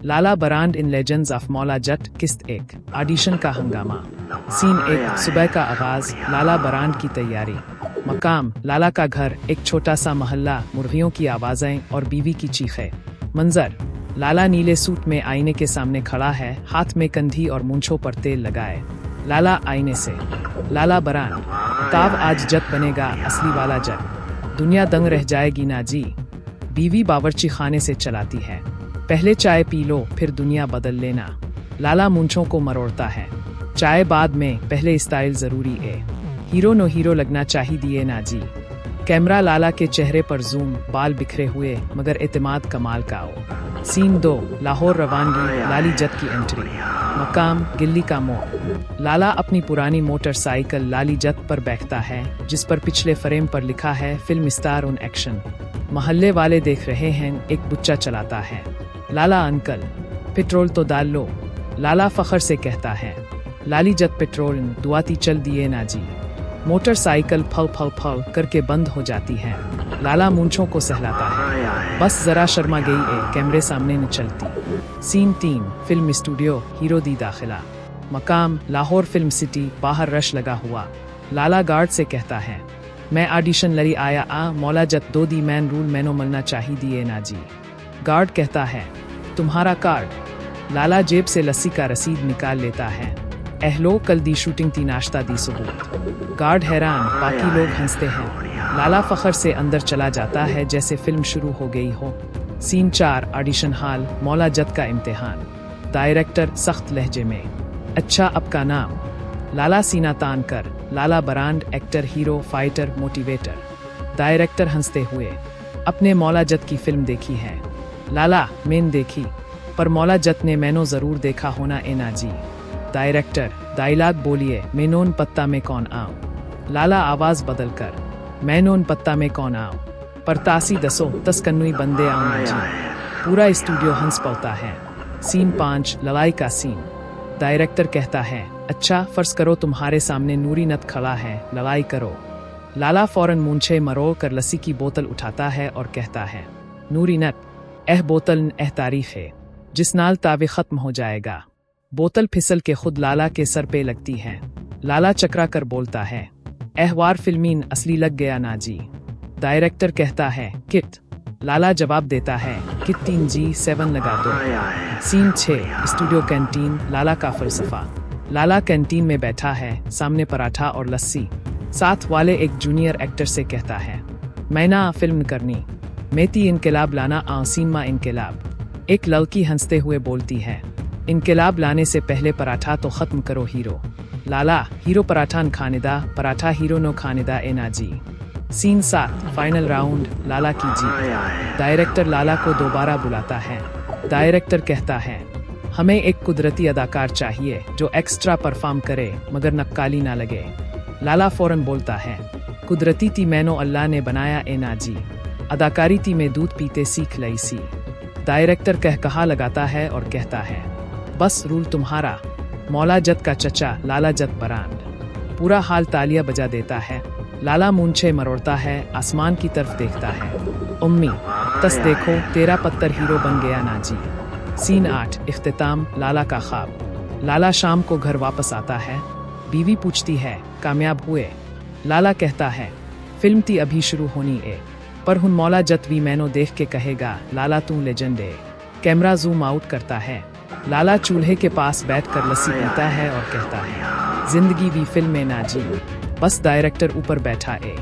लाला बरांड इन legends of Maula Jatt किस्त 1 audition का हंगामा। सीन 1 सुबह का आगाज, लाला बरांड की तैयारी। मकाम लाला का घर, एक छोटा सा मोहल्ला, मुर्गियों की आवाजें और बीवी की चीखें। मंजर लाला नीले सूट में आईने के सामने खड़ा है, हाथ में कंधी और मूंछों पर तेल लगाए। लाला आईने से, लाला बरांड ताब आज जट बनेगा असली वाला जट, दुनिया दंग रह जाएगी ना जी। बीवी बावर्ची खाने से चलाती है, पहले चाय पी लो फिर दुनिया बदल लेना। लाला मूंछों को मरोड़ता है, चाय बाद में, पहले स्टाइल जरूरी है, हीरो नो हीरो लगना चाहिए ना जी। कैमरा लाला के चेहरे पर जूम, बाल बिखरे हुए मगर एतमाद कमाल का हो। सीन 2 लाहौर रवानगी, लाली जट की एंट्री। मकाम गिल्ली का मोड़, लाला अपनी पुरानी मोटरसाइकिल लाली जट पर बैठता है, जिस पर पिछले फ्रेम पर लिखा है फिल्म स्टार ऑन एक्शन। मोहल्ले वाले देख रहे हैं, एक बुच्चा चलाता है। लाला अंकल पेट्रोल तो डाल लो, लाला फखर से कहता है। लाली जट पेट्रोल दुआती चल दिए ना जी। मोटरसाइकिल फल फल फल करके बंद हो जाती है। लाला मूंछों को सहलाता है, बस जरा शर्मा गई है, कैमरे सामने न चलती। सीन 3 फिल्म स्टूडियो, हीरो दी दाखिला। मकाम लाहौर फिल्म सिटी, बाहर रश लगा हुआ। लाला गार्ड से कहता है, मैं ऑडिशन लड़ी आया मौला जट दो दी मैन रूल मैनो मलना चाहिए ना जी। गार्ड कहता है, तुम्हारा कार्ड। लाला जेब से लस्सी का रसीद निकाल लेता है। एहलो कल दी शूटिंग थी, नाश्ता दी सबूत। गार्ड हैरान, बाकी लोग हंसते हैं। लाला फखर से अंदर चला जाता है जैसे फिल्म शुरू हो गई हो। Scene 4 audition hall, Maula Jatt का इम्तिहान। डायरेक्टर सख्त लहजे में, अच्छा आपका नाम? लाला सीना तान कर, लाला बरांड actor hero fighter motivator. Director हंसते हुए, अपने मौला जट की फिल्म देखी है? लाला मैंने देखी, पर मौला जट ने मैनो जरूर देखा होना एना जी। डायरेक्टर डायलॉग बोलिए, मैनोन पत्ता में कौन आऊं? लाला आवाज बदल कर, मैनोन पत्ता में कौन आऊं? पर तासी दसो तस्कन्नुई बंदे आऊं जी। पूरा स्टूडियो हंस पड़ता है। सीन 5 लड़ाई का सीन। डायरेक्टर कहता है, अच्छा फर्ज करो तुम्हारे सामने नूरी नत खड़ा है, लड़ाई करो। लाला फौरन मूंछे मरोड़ कर लस्सी की बोतल उठाता है और कहता है, नूरी नत एह बोतल एह तारीख है, जिस नाल तावे खत्म हो जाएगा। बोतल फिसल के खुद लाला के सर पे लगती है। लाला चकरा कर बोलता है, एहवार फिल्मीन असली लग गया ना जी। डायरेक्टर कहता है, किट। लाला जवाब देता है, किट 3G7 लगा दो। सीन 6 स्टूडियो कैंटीन, लाला का फलसफा। लाला कैंटीन में बैठा है, सामने पराठा और लस्सी। साथ वाले एक जूनियर एक्टर से कहता है, मैं ना फिल्म करनी, मेती इनकलाब लाना सीनमा इनकलाब। एक लड़की हंसते हुए बोलती है, इनकलाब लाने से पहले पराठा तो खत्म करो हीरो। लाला हीरो पराठा न खानेदा, पराठा हीरो नो खानेदा एना जी। सीन 7 फाइनल राउंड, लाला की जीत। डायरेक्टर लाला को दोबारा बुलाता है। डायरेक्टर कहता है, हमें एक कुदरती अदाकार चाहिए जो एक्स्ट्रा परफॉर्म करे मगर नक्काली ना लगे। लाला फौरन बोलता है, कुदरती ती मैनो अल्लाह ने बनाया एना जी, अदाकारी ती में दूध पीते सीख लई सी। डायरेक्टर कहा लगाता है और कहता है, बस रूल तुम्हारा। मौला जट का चचा लाला जट बरांड। पूरा हाल तालियां बजा देता है। लाला मूंछे मरोड़ता है, आसमान की तरफ देखता है। उम्मी तस देखो तेरा पत्थर हीरो बन गया ना जी। सीन 8 इख्तिताम, लाला का ख्वाब। लाला शाम को घर वापस आता है। बीवी पूछती है, कामयाब हुए? लाला कहता है, फिल्म ती अभी शुरू होनी है, पर हुन मौला जट वी मैनो देख के कहेगा, लाला तू लेजेंड है। कैमरा जूम आउट करता है। लाला चूल्हे के पास बैठकर लस्सी पीता है और कहता है, जिंदगी भी फिल्म में ना जी, बस डायरेक्टर ऊपर बैठा है।